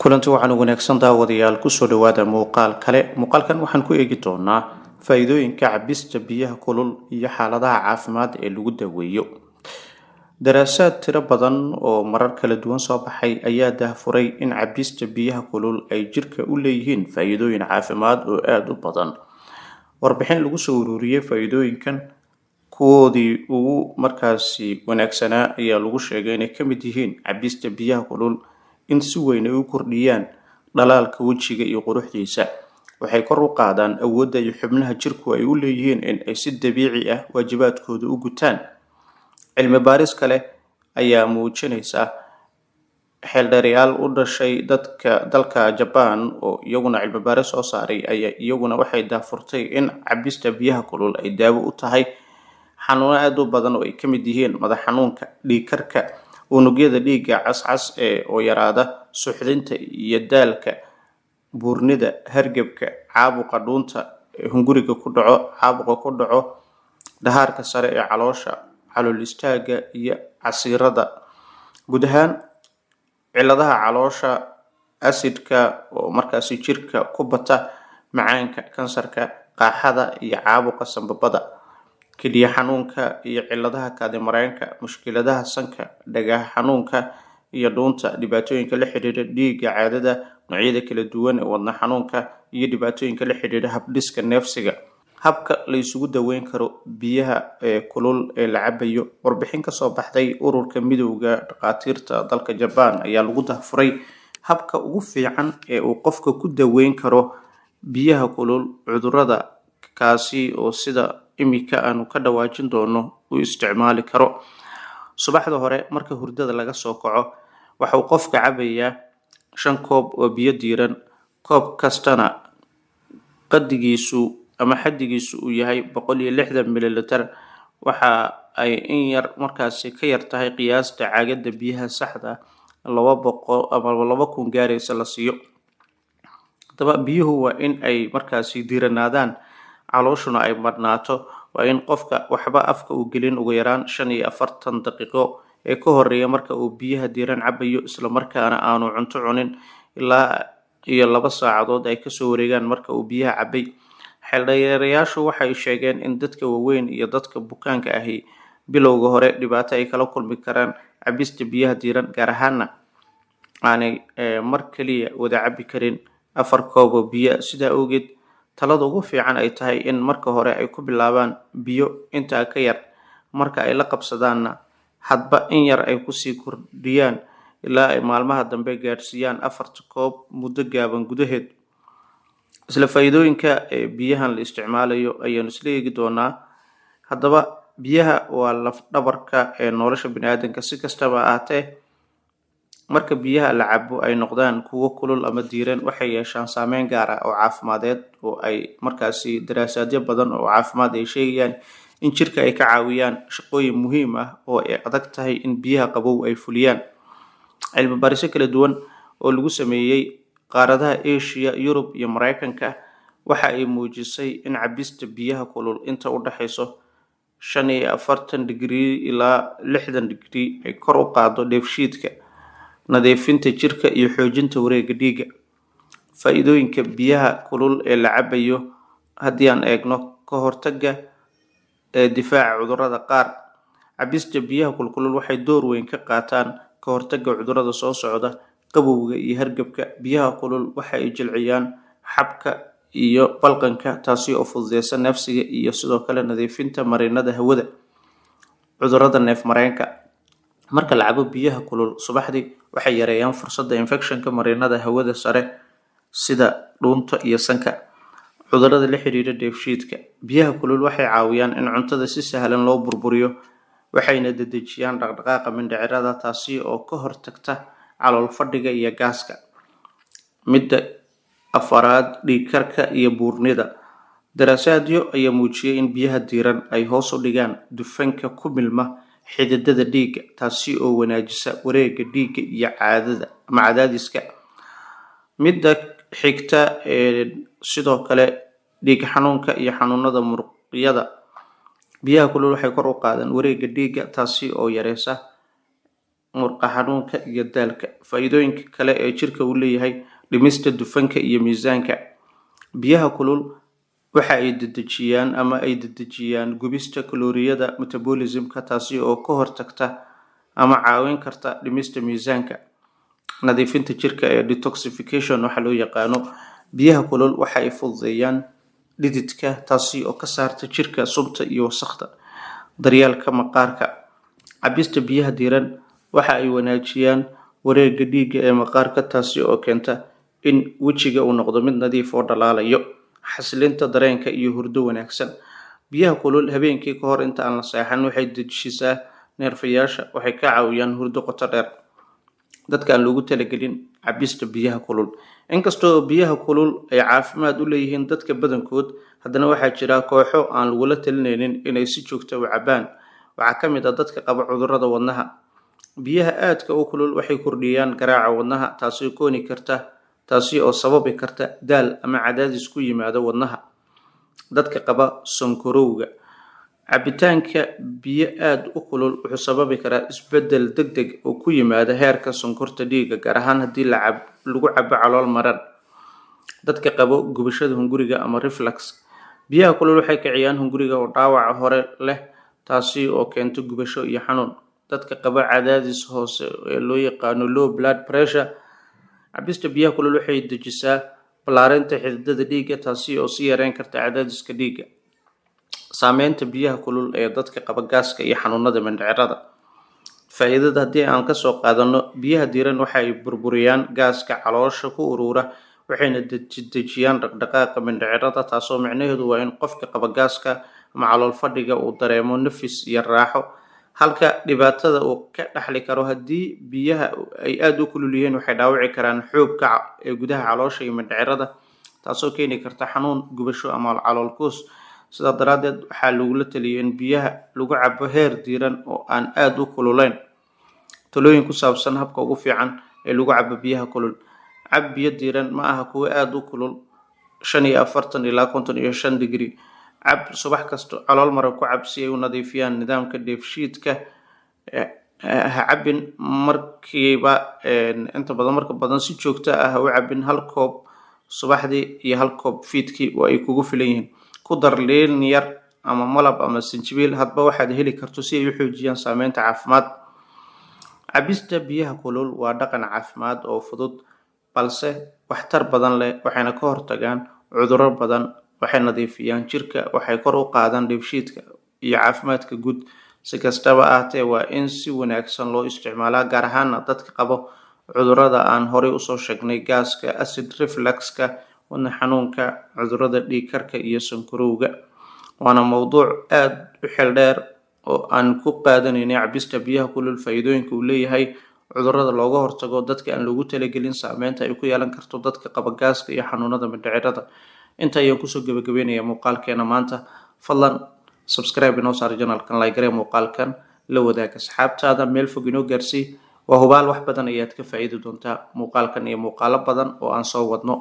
kulanti waxaan wanaagsan daawadayaal kusoo dhawaada muuqaal kale. Muuqaalkan waxaan ku eegi doonaa faa'iidooyinka cabista biyaha kulul iyo xaaladaha caafimaad ee lagu daweeyo. Daraasaad tiro badan oo marar kala duwan soo baxay ayaa daahfuray in cabista biyaha kulul ay jirka u leeyihiin faa'iidooyin caafimaad oo aad u badan. Warbixin lagu soo ururiyay faa'iidooyinkan kuwoodii ugu markaasi wanaagsanaa ayaa lagu sheegay inay ka mid yihiin cabista biyaha kulul in si weyn ay u kordhiyaan dhalaalka wejiga iyo quruxdiisa. Waxay kor u qaadaan awoodda iyo xubnaha jirku ay u leeyihiin in ay si dabiici ah waajibaadkooda u gutaan. Cilmi baaris kale ayaa muujinaysa xeeldheerayaal u dhashay dalka Japan oo iyaguna cilmi baaris soo saaray ayaa iyaguna waxay daahfurtay in cabista biyaha kulul ay daawo u tahay xanuuno aad u badan oo ay ka mid yihiin madax xanuunka, dhiig karka, unugyada dhiigga cascas oo yaraada, suuxdinta iyo daalka, buurnida, hargabka, caabuqa dhuunta, hunguriga ku dhaco, caabuqa ku dhaco dhahaarka sare ee caloosha, calool istaaga iyo casiirada. Guud ahaan cilladaha caloosha, acidka oo markaasi jirka ku bata, macaanka, kansarka, qaaxada iyo caabuqa sambabada, keliya xanuunka iyo cilladaha kaadimareenka, mushkiladaha sanka, dhagaha xanuunka iyo dhuunta, dhibaatooyinka la xiriira dhiigga caadada, noocyada kala duwan ee wadna xanuunka iyo dhibaatooyinka la xiriira habdhiska neefsiga. Habka la isugu daweyn karo biyaha kulul ee la cabayo. Warbixin ka soo baxday ururka midowga dhaqaatiirta dalka Japan ayaa lagu daahfuray habka ugu fiican ee uu qofka ku daweyn karo biyaha kulul cudurrada kaasi oo sida imika aanu ka dhawaajin doono u isticmaali karo. Subaxda hore marka hurdada laga soo kaco waxa uu qofka cabayaa 5 koob oo biyo diiran. Koob kastana qadigiisu ama xaddigiisu uu yahay 160 mililitar. Waxa ay in yar markaasi ka yar tahay qiyaasta caagada biyaha saxda 200 ama 2000 gaaraysa la siiyo. Hadaba biyuhu waa in ay markaasi diiranaadaan, calooshuna ay marnaato. Waa in qofka waxba afka u gelin ugu yaraan 45 daqiiqo ee ka horeeya marka uu biyaha diiran cabayo, isla markaana aanu cunto cunin ilaa 2 saacadood ay kasoo wareegaan marka uu biyaha cabay. Xeeldheerayaashu waxay sheegeen in dadka waaweyn iyo dadka bukaanka ahi bilowga hore dhibaato ay kala kulmi karaan cabista biyaha diiran, gaar ahaana aanay mar kaliya wada cabi karin 4 koob oo biyo. Sidaa awgeed talada ugu fiican ay tahay in marka hore ay ku bilaabaan biyo intaa ka yar, marka ay la qabsadaanna hadba in yar ay kusii kordhiyaan ilaa ay maalmaha dambe gaarsiiyaan 4 koob muddo gaaban gudaheed. Isla faa'iidooyinka biyahan la isticmaalayo ayaanu isla eegi doonaa. Haddaba biyaha waa laf dhabarka nolosha bini'aadamka. Si kastaba ahaatee, marka biyaha la cabo ay noqdaan kuwo kulul ama diiran, waxay yeeshaan saameyn gaar ah oo caafimadeed oo ay markaasi daraasaadyo badan oo caafimaad ay sheegayaan in jirka ay ka caawiyaan shaqooyin muhiim ah oo ay adag tahay in biyaha qabow ay fuliyaan. Cilmi baarisyo kala duwan oo lagu sameeyay qaaradaha Asia, Yurub iyo Mareykanka waxa ay muujisay in cabista biyaha kulul inta u dhaxayso 45 digrii ilaa 60 digrii ay kor u qaado dheefshiidka, nadiifinta jirka iyo xoojinta wareegga dhiigga. Faa'iidooyinka biyaha kulul ee la cabayo haddii aan eegno: ka hortagga difaaca cudurrada qaar. Cabista biyaha kulul waxay door weyn ka qaataan ka hortagga cudurrada soo socda, qabowga iyo hargabka. Biyaha kulul waxa ay jilciyaan xabka iyo balqanka, taasi oo fududeysa neefsiga iyo sidoo kale nadiifinta marinnada hawada. Cudurrada neef mareenka. Marka la cabo biyaha kulul subaxdii, waxay yareeyaan fursadda infekshanka marinnada hawada sare sida dhuunta iyo sanka. Cudurrada la xiriira dheefshiidka. Biyaha kulul waxay caawiyaan in cuntada si sahlan loo burburiyo, waxayna dedejiyaan dhaqdhaqaaqa mindhicirada, taasi oo ka hortagta calool fadhiga iyo gaaska. Midda afaraad, dhiig karka iyo buurnida. Daraasaadyo ayaa muujiyay in biyaha diiran ay hoos u dhigaan dufanka ku milma xididada dhiigga, taasi oo wanaajisa wareegga dhiigga iyo cadaadiska. Midda xigta sidoo kale dhiig xanuunka iyo xanuunada muruqyada. Biyaha kulul waxay kor u qaadaan wareegga dhiigga, taasi oo yareysa murqa xanuunka iyo daalka. Faa'iidooyinka kale ee jirka uu leeyahay: dhimista dufanka iyo miisaanka. Biyaha kulul waxa ay dedejiyaan gubista kalooriyada metabolismka, taasi oo ka hortagta ama caawin karta dhimista miisaanka. Nadiifinta jirka ee detoxification waxa loo yaqaano. Biyaha kulul waxa ay fududeeyaan dhididka, taasi oo ka saarta jirka sunta iyo wasakhda. Daryeelka maqaarka. Cabista biyaha diiran waxa ay wanaajiyaan wareegga dhiigga ee maqaarka, taasi oo keenta in wejiga uu noqdo mid nadiif oo dhalaalayo. Xasilinta dareenka iyo hurdo wanaagsan. Biyaha kulul habeenkii ka hor inta aan la seexan waxay dejisaa neerfayaasha, waxay ka caawiyaan hurdo qoto dheer. Dadka aan loogu talagelin cabista biyaha kulul. Inkastoo biyaha kulul ay caafimaad u leeyihiin dadka badankood, haddana waxaa jira kooxo aan lagula talinaynin inay si joogto u cabaan. Waxaa ka mid ah dadka qaba cudurrada wadnaha. Biyaha aadka u kulul waxay kordhiyaan garaaca wadnaha, taasi oo sababi karta daal ama cadaadis ku yimaada wadnaha. Dadka qaba sonkorowga. Cabitaanka biyo aad u kulul wuxuu sababi karaa isbeddel degdeg oo ku yimaada heerka sonkorta dhiigga, gaar ahaan haddii lagu cabo calool maran. Dadka qaba gubashada hunguriga ama reflux. Biyaha kulul waxay kiciyaan hunguriga oo dhaawac hore leh, taasi oo keenta gubasho iyo xanuun. Dadka qaba cadaadis hoose ee loo yaqaano low blood pressure. Cabista biyaha kulul waxay dejisaa ballaarinta xididdada dhiigga, taasi oo sii yareyn karta cadaadiska dhiigga. Saameynta biyaha kulul ee dadka qaba gaaska iyo xanuunada mindhicirada. Faa'iidada haddii aan ka soo qaadano, biyaha diiran waxay burburiyaan gaaska caloosha ku urura, waxayna dedejiyaan dhaqdhaqaaqa mindhicirada, taasoo micnaheedu waa in qofka qaba gaaska ama calool fadhiga uu dareemo nafis iyo raaxo. Halka dhibaatada uu ka dhaxli karo haddii biyaha ay aad u kulul yihiin, waxay dhaawici karaan xuubka ee gudaha caloosha iyo mindhicirada, taasoo keeni karta xanuun, gubasho ama calool kuus. Sidaa daraaddeed, waxaa lagula taliyay in biyaha lagu cabo heer diiran oo aan aad u kululayn. Talooyin ku saabsan habka ugu fiican ee lagu cabo biyaha kulul. Cab biyo diiran, ma aha kuwa aad u kulul, 45 ilaa 55 digrii. Cab subax kasta, calool maran ku cab si ay u nadiifiyaan nidaamka dheefshiidka. Ha cabin markiiba inta badan si joogto ah u cabin 1 koob subaxdii iyo 1 koob fiidkii oo ay kugu filan yihiin. Ku dar liin yar ama malab ama sinjibiil, hadba waxaad heli karto, si ay u xoojiyaan saameynta caafimaad. Cabista biyaha kulul waa dhaqan caafimaad oo fudud balse waxtar badan leh, waxayna ka hortagaan cudurro badan, waxay nadiifiyaan jirka, waxay kor u qaadaan dheefshiidka iyo caafimaadka guud. Si kastaba ha ahaatee, waa in si wanaagsan loo isticmaalaa, gaar ahaan dadka qaba cudurrada aan horey usoo sheegnay: gaaska, acid refluxka, wadne xanuunka, cudurrada dhiig karka iyo sonkorowga. Waana mowduuc aad u xeel dheer oo aan ku qaadanaynay cabista biyaha kulul, faa'iidooyinka uu leeyahay, cudurrada looga hortago, dadka aan loogu talagelin, saameynta ay ku yeelan karto dadka qaba gaaska iyo xanuunada mindhicirada. Inta ayaan kusoo gabagabeynayaa muuqaalkeena maanta. Fadlan subscribe inoo saar channelkan, like garee muuqaalkan, la wadaag asxaabtaada, meel fog inoo gaarsii. Waa hubaal wax badan ayaad ka faa'iidi doontaa muuqaalkan iyo muuqaalo badan oo aan soo wadno.